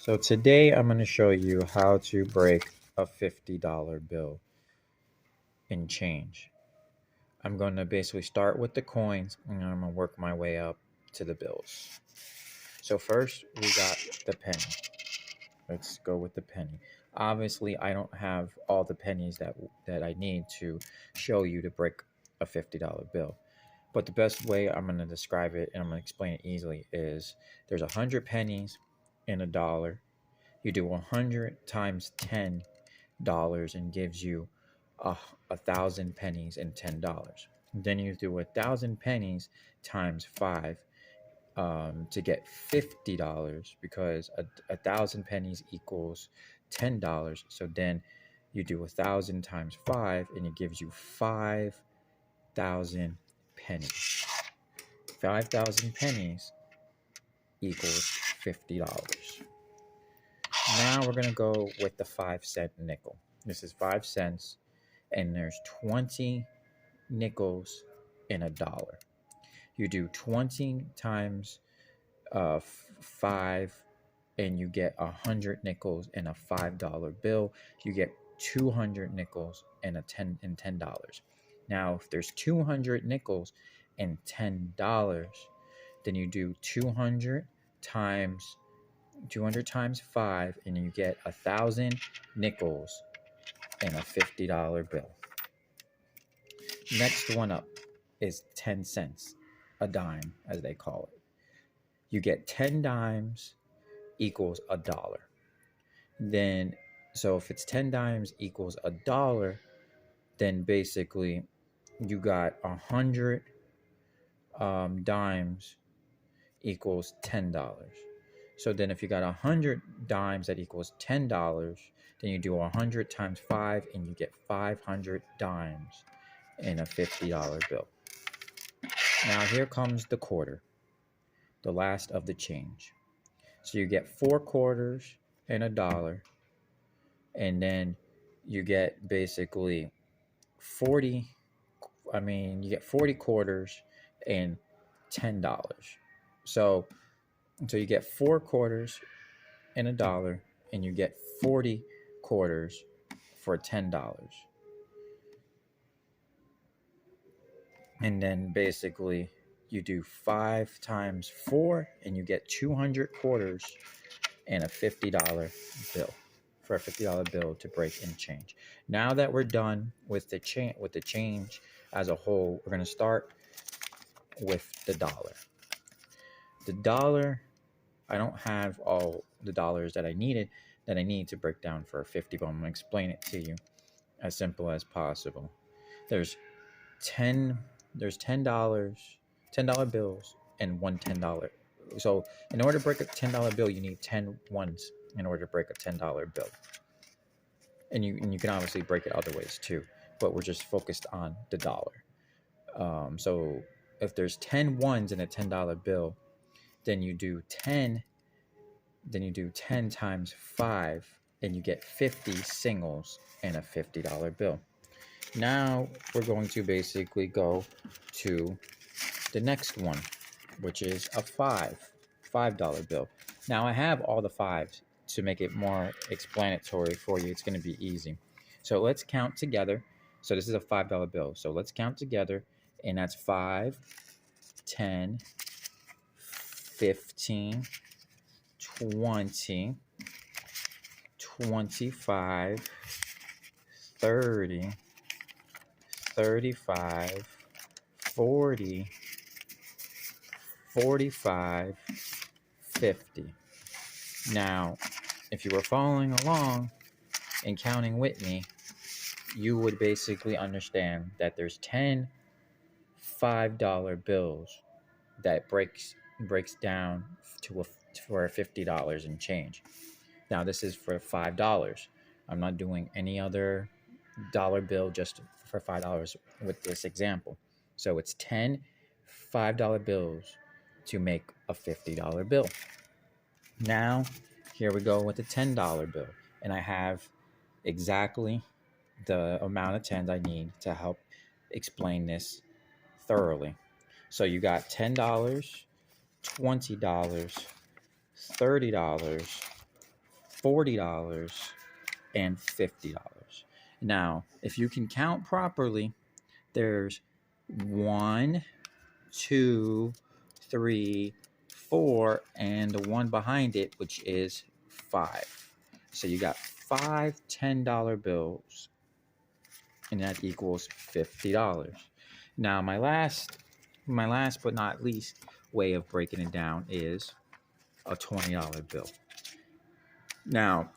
So today I'm going to show you how to break a $50 bill in change. I'm going to basically start with the coins and I'm going to work my way up to the bills. So first we got the penny. Let's go with the penny. Obviously I don't have all the pennies that I need to show you to break a $50 bill. But the best way I'm going to describe it and I'm going to explain it easily is there's 100 pennies in a dollar. You do 100 times $10 and gives you a thousand pennies and $10. Then you do 1,000 pennies times five to get $50 because a thousand pennies equals $10. So then you do 1,000 times five and it gives you 5,000 pennies. 5,000 pennies equals $50. Now we're going to go with the 5-cent nickel. This is 5 cents, and there's 20 nickels in a dollar. You do 20 times 5, and you get 100 nickels in a $5 bill. You get 200 nickels in $10. Now, if there's 200 nickels and $10, then you do 200 times 5 and you get 1,000 nickels in a $50 bill. Next one up is 10 cents, a dime as they call it. You get 10 dimes equals a dollar. Then so if it's 10 dimes equals a dollar, then basically you got 100 dimes equals $10. So then if you got 100 dimes that equals $10, then you do 100 times 5 and you get 500 dimes in a $50 bill. Now here comes the quarter, the last of the change. So you get 4 quarters in a dollar, and then you get basically 40 quarters and $10. So you get 4 quarters in a dollar and you get 40 quarters for $10. And then basically you do 5 times 4 and you get 200 quarters and a $50 bill for a $50 bill to break in change. Now that we're done with the change as a whole, we're going to start with the dollar. The dollar, I don't have all the dollars that I need to break down for a 50, but I'm going to explain it to you as simple as possible. There's $10 $10 bills and one $10. So in order to break a $10 bill, you need 10 ones in order to break a $10 bill. And you can obviously break it other ways too, but we're just focused on the dollar. So if there's 10 ones in a $10 bill, then you do 10 times 5 and you get 50 singles in a $50 bill. Now we're going to basically go to the next one, which is a $5 bill. Now I have all the fives to make it more explanatory for you. It's going to be easy. So let's count together. So this is a $5 bill. So let's count together, and that's 5, 10, 15, 20, 25, 30, 35, 40, 45, 50. Now, if you were following along and counting with me, you would basically understand that there's 10 $5 bills that breaks down for $50 and change. Now, this is for $5. I'm not doing any other dollar bill just for $5 with this example. So it's 10 $5 bills to make a $50 bill. Now, here we go with the $10 bill. And I have exactly the amount of tens I need to help explain this thoroughly. So you got $10, $20, $30, $40 and $50. Now, if you can count properly, there's 1, 2, 3, 4, and the one behind it, which is 5. So you got 5 $10 bills, and that equals $50. Now, my last but not least way of breaking it down is a $20 bill. Now,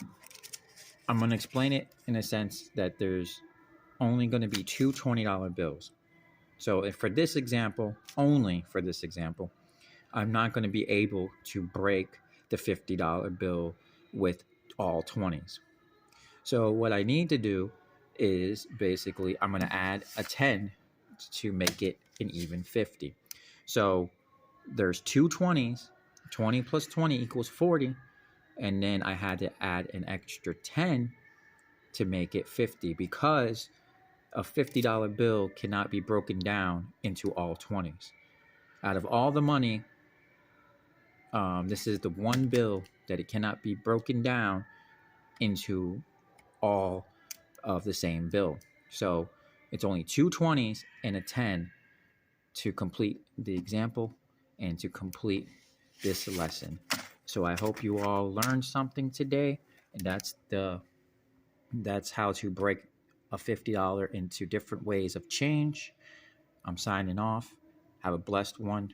I'm going to explain it in a sense that there's only going to be two $20 bills. So if for this example, only for this example, I'm not going to be able to break the $50 bill with all 20s. So what I need to do is basically I'm going to add a 10 to make it an even 50. So there's two 20s, 20 plus 20 equals 40. And then I had to add an extra 10 to make it 50 because a $50 bill cannot be broken down into all 20s. Out of all the money, this is the one bill that it cannot be broken down into all of the same bill. So it's only two 20s and a 10 to complete the example and to complete this lesson. So I hope you all learned something today, and that's how to break a $50 into different ways of change. I'm signing off. Have a blessed one.